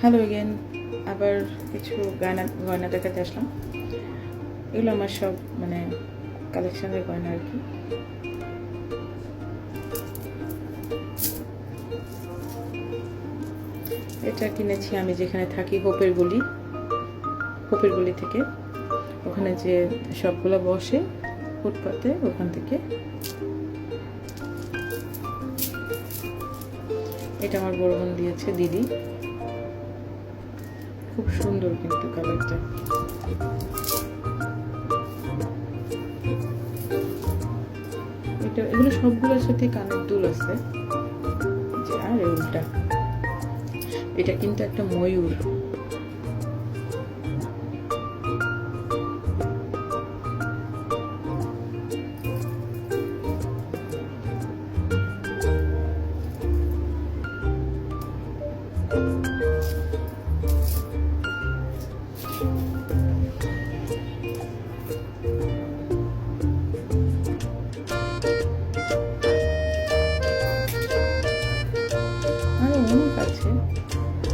Hello again, আবার কিছু গয়না গয়না দেখাতে আসলাম। এগুলো আমার সব মানে কালেকশনের গয়না আর কি। এটা কিনেছি আমি যেখানে থাকি, হোপের গলি থেকে। ওখানে যে সবগুলো বসে ফুটপাতে, ওখান থেকে। এটা আমার বড় বোন দিয়েছে, দিদি। খুব সুন্দর কিন্তু কালারটা। এগুলো সবগুলোর সাথে কানের দুল আছে। আর উল্টা এটা কিন্তু একটা ময়ূর। আরো অনেক আছে,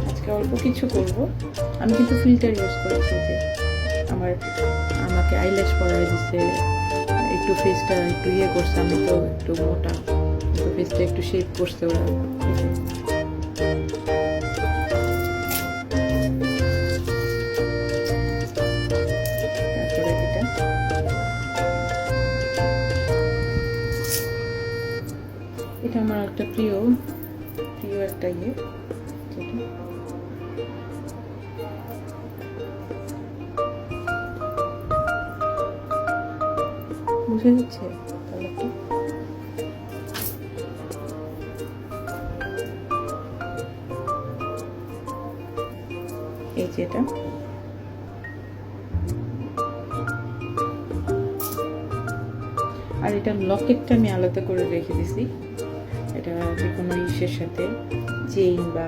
আজকে অল্প কিছু করব। আমি কিন্তু ফিল্টার ইউজ করেছি, যে আমাকে আইল্যাশ পরাই দিচ্ছে, একটু ফেসটা একটু ইয়ে করছে। আমি তো একটু মোটা, তো ফেসটা একটু শেপ করছে ওরা। তারপরে এটা আমার একটা প্রিয় একটা ইয়ে, বুঝে যাচ্ছে কালারটা। এই যে এটা, আর এটা লকেটটা আমি আলাদা করে রেখে দিছি। এটা যে কোনো ইসের সাথে, চেইন বা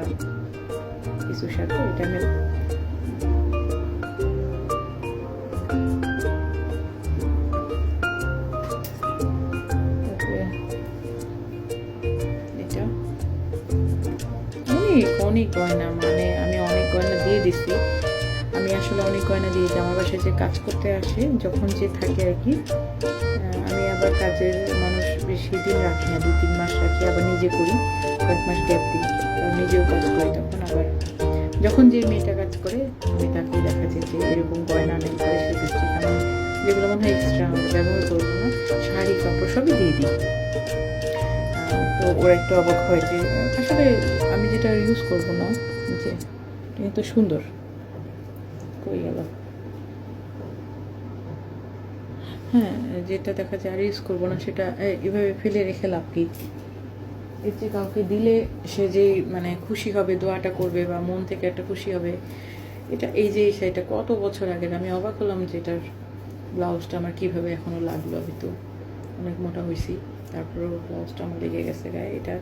কিছুর সাথে এটা আমি অনেক গয়না, মানে আমি অনেক গয়না দিয়ে দিচ্ছি। আমি আসলে অনেক গয়না দিয়েছি। আমার বাসায় যে কাজ করতে আসে, যখন যে থাকে আর কি, আমি আবার কাজের মানুষ বেশি দিন রাখি না, 2-3 মাস রাখি, আবার নিজে করি, কয়েক মাস গ্যাপ দিই, নিজেও কাজ করি। তখন আবার যখন যে মেয়েটা কাজ করে, আমি তাকে দেখা যায় যে এরকম গয়না নেই, তাদের লিপস্টিক, আমি যেগুলো মনে হয় এক্সট্রা আমরা ব্যবহার করবো না, শাড়ি কাপড় সবই দিয়ে দিই। তো ওরা একটু অবাক হয় যে আসলে আমি যেটা ইউজ করবো না, যে কিন্তু সুন্দর কই গেল। হ্যাঁ, যেটা দেখা যায় আর ইউজ করবো না, সেটা এভাবে ফেলে রেখে লাভ কি? এর যে কাউকে দিলে সে যে মানে খুশি হবে, দোয়াটা করবে বা মন থেকে একটা খুশি হবে। এই যে সেটা কত বছর আগের। আমি অবাক হলাম যে এটার ব্লাউজটা আমার কীভাবে এখনও লাগলো। আমি তো অনেক মোটা হয়েছি, তারপরেও ব্লাউজটা আমার লেগে গেছে গায়ে। এটা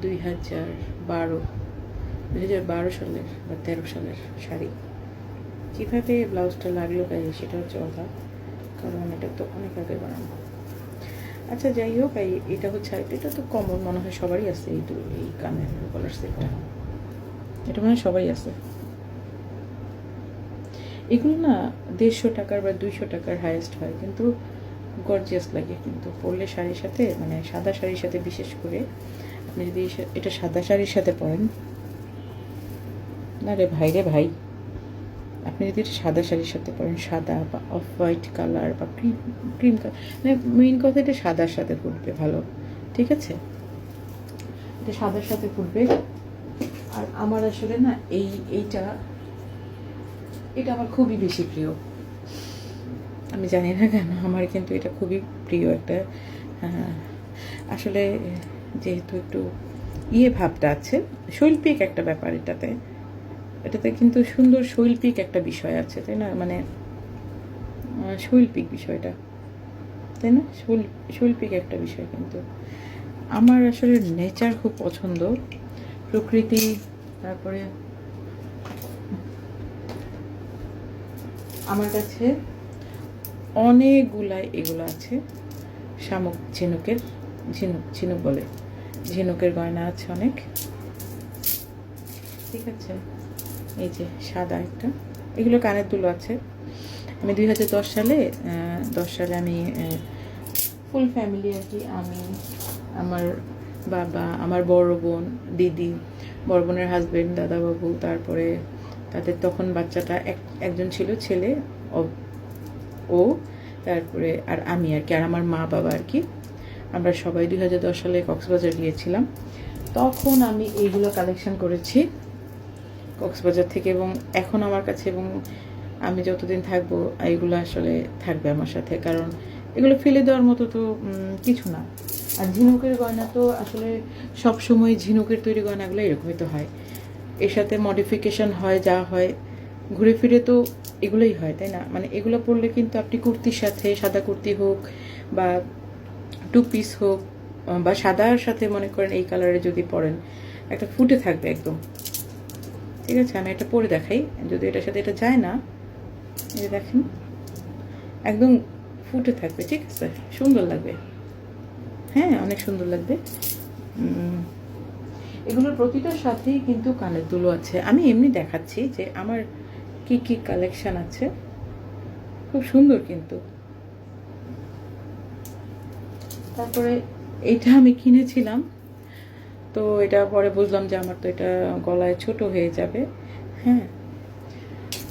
2012 সালের বা 13 সালের শাড়ি। কীভাবে ব্লাউজটা লাগলো গায়ে সেটা হচ্ছে কথা, কারণ এটা তো অনেক আগে বানানো। আচ্ছা, যাই হোক, এটা হচ্ছে এটা তো কমন মনে হয়, সবারই আছে। এই কানের গলার সেটটা, এটা মনে হয় সবাই আছে। এগুলো না 150 টাকার বা 200 টাকার হাইয়েস্ট হয়, কিন্তু গর্জিয়াস লাগে কিন্তু পরলে শাড়ির সাথে, মানে সাদা শাড়ির সাথে। বিশেষ করে আপনি যদি এটা সাদা শাড়ির সাথে পরেন, না রে ভাই, আপনি যদি এটা সাদা শাড়ির সাথে পরেন, সাদা বা অফ হোয়াইট কালার বা ক্রিম কালার, মানে মেইন কথা এটা সাদার সাথে ফুটবে ভালো, ঠিক আছে? এটা সাদার সাথে ফুটবে। আর আমার আসলে না এটা আমার খুবই বেশি প্রিয়। আমি জানি না কেন, আমার কিন্তু এটা খুবই প্রিয় একটা। আসলে যেহেতু একটু ভাবটা আছে, শৈল্পিক একটা ব্যাপার এটাতে কিন্তু সুন্দর শৈল্পিক একটা বিষয় আছে, তাই না? মানে শৈল্পিক বিষয়টা, তাই না? শৈল্পিক একটা বিষয়। কিন্তু আমার আসলে নেচার খুব পছন্দ, প্রকৃতি। তারপরে আমার কাছে অনেকগুলাই এগুলো আছে। ঝিনুকের গয়না আছে অনেক, ঠিক আছে? এই যে সাদা একটা, এগুলো কানের দুল আছে। আমি 2010 সালে 10 সালে আমি ফুল ফ্যামিলি আর কি, আমি, আমার বাবা, আমার বড় বোন, দিদি, বড় বোনের হাজব্যান্ড, দাদাবাবু, তারপরে তাদের তখন বাচ্চাটা একজন ছিল ছেলে, ও তারপরে আর আমি আর কি, আর আমার মা বাবা আর কি, আমরা সবাই 2010 সালে কক্সবাজার গিয়েছিলাম। তখন আমি এইগুলো কালেকশন করেছি কক্সবাজার থেকে, এবং এখন আমার কাছে, এবং আমি যতদিন থাকবো এইগুলো আসলে থাকবে আমার সাথে, কারণ এগুলো ফেলে দেওয়ার মতো তো কিছু না। আর ঝিনুকের গয়না তো আসলে সবসময় ঝিনুকের তৈরি গয়নাগুলো এরকমই তো হয়, এর সাথে মডিফিকেশন হয়, যা হয় ঘুরে ফিরে তো এগুলোই হয়, তাই না? মানে এগুলো পরলে কিন্তু আপনি কুর্তির সাথে, সাদা কুর্তি হোক বা টু পিস হোক, বা সাদার সাথে মনে করেন এই কালারে যদি পরেন, একটা ফুটে থাকবে একদম। ঠিক আছে, আমি এটা পরে দেখাই, যদি এটার সাথে এটা যায় না, এই দেখেন একদম ফুটে থাকবে। ঠিক আছে, সুন্দর লাগবে, হ্যাঁ অনেক সুন্দর লাগবে। এগুলোর প্রতিটার সাথেই কিন্তু কানের দুলও আছে। আমি এমনি দেখাচ্ছি যে আমার কি কি কালেকশন আছে, খুব সুন্দর কিন্তু। তারপরে এটা আমি কিনেছিলাম, তো এটা পরে বুঝলাম যে আমার তো এটা গলায় ছোট হয়ে যাবে, হ্যাঁ।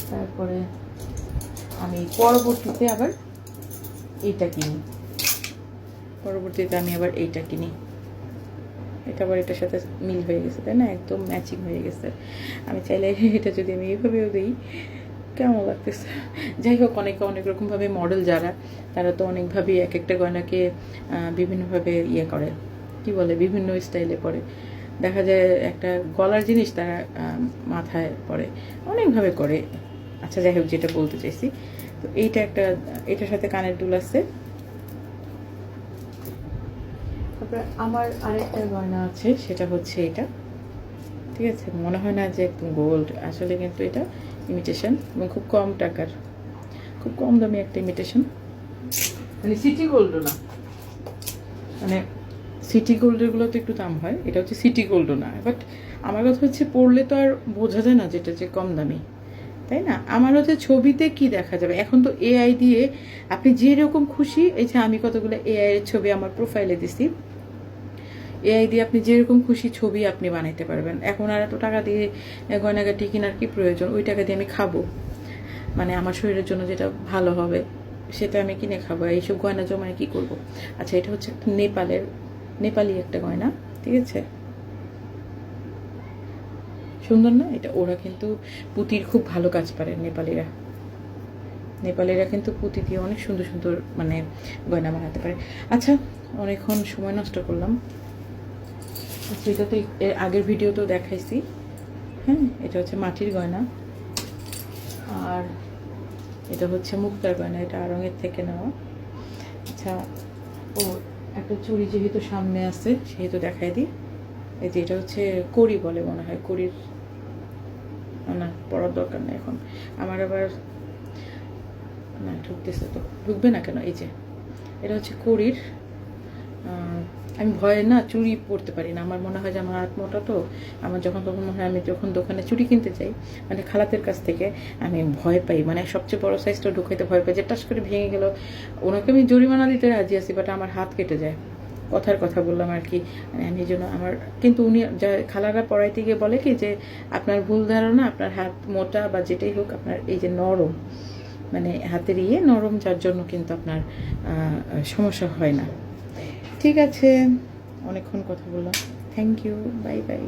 তারপরে আমি পরবর্তীতে আবার এইটা কিনি, এটা আবার এটার সাথে মিল হয়ে গেছে, তাই না? একদম ম্যাচিং হয়ে গেছে। আমি চাইলে এটা যদি আমি এইভাবেও দিই, কেমন লাগতেছে? যাই হোক, অনেকে অনেক রকমভাবে মডেল যারা, তারা তো অনেকভাবেই এক একটা গয়নাকে বিভিন্নভাবে ইয়ে করে, কি বলে, বিভিন্ন স্টাইলে পরে। দেখা যায় একটা গলার জিনিস তারা মাথায় পরে, অনেকভাবে করে। আচ্ছা যাই হোক, যেটা বলতে চাইছি, তো এইটা একটা, এটার সাথে কানের দুল আছে। তারপরে আমার আরেকটা গয়না আছে, সেটা হচ্ছে এটা। ঠিক আছে, মনে হয় না যে একদম গোল্ড, আসলে কিন্তু এটা ইমিটেশন, এবং খুব কম টাকার, খুব কম দামি একটা ইমিটেশন, মানে সিটি গোল্ডও না, মানে সিটি গোল্ডেরগুলো তো একটু দাম হয়, এটা হচ্ছে সিটি গোল্ডও না। বাট আমার কথা হচ্ছে, পড়লে তো আর বোঝা যায় না যেটা যে কম দামি, তাই না? আমার হচ্ছে ছবিতে কি দেখা যাবে, এখন তো এআই দিয়ে আপনি যেরকম খুশি, এই যে আমি কতগুলো এআই এর ছবি আমার প্রোফাইলে দিছি, এআই দিয়ে আপনি যেরকম খুশি ছবি আপনি বানাইতে পারবেন। এখন আর এত টাকা দিয়ে গয়নাগাটি কেনার কি প্রয়োজন? ওই টাকা দিয়ে আমি খাবো, মানে আমার শরীরের জন্য যেটা ভালো হবে সেটা আমি কিনে খাবো, এইসব গয়না জমায় কি করব? আচ্ছা, এটা হচ্ছে নেপালি একটা গয়না, ঠিক আছে, সুন্দর না এটা? ওরা কিন্তু পুঁতির খুব ভালো কাজ পারে, নেপালিরা কিন্তু পুঁতি দিয়ে অনেক সুন্দর সুন্দর মানে গয়না বানাতে পারে। আচ্ছা, অনেকক্ষণ সময় নষ্ট করলাম। আচ্ছা, এটা তো এর আগের ভিডিওতেও দেখাইছি, হ্যাঁ। এটা হচ্ছে মাটির গয়না, আর এটা হচ্ছে মুক্তার গয়না, এটা আড়ংয়ের থেকে নেওয়া। আচ্ছা, ও একটা চুড়ি যেহেতু সামনে আছে সেহেতু দেখাই দিই। এই যে এটা হচ্ছে কড়ি বলে মনে হয়, কড়ির না, পড়ার দরকার নেই এখন আমার, আবার না ঢুকতেছে তো, ঢুকবে না কেন? এই যে এটা হচ্ছে কড়ির। আমি ভয়ে না চুড়ি পরতে পারি না, আমার মনে হয় যে আমার হাত মোটা, তো আমার যখন তখন মনে হয়, আমি যখন দোকানে চুড়ি কিনতে যাই, মানে খালাতের কাছ থেকে, আমি ভয় পাই, মানে সবচেয়ে বড় সাইজটা ঢুকাইতে ভয় পাই, যে টাস করে ভেঙে গেল। ওনাকে আমি জরিমানা দিতে রাজি আছি, বাট আমার হাত কেটে যায়, কথার কথা বললাম আর কি, মানে আমি এই জন্য আমার, কিন্তু উনি যা খালারা পড়াইতে গিয়ে বলে কি যে আপনার ভুল ধারণা, আপনার হাত মোটা বা যেটাই হোক, আপনার এই যে নরম, মানে হাতের নরম, যার জন্য কিন্তু আপনার সমস্যা হয় না। ঠিক আছে, অনেকক্ষণ কথা বললাম, থ্যাংক ইউ, বাই বাই।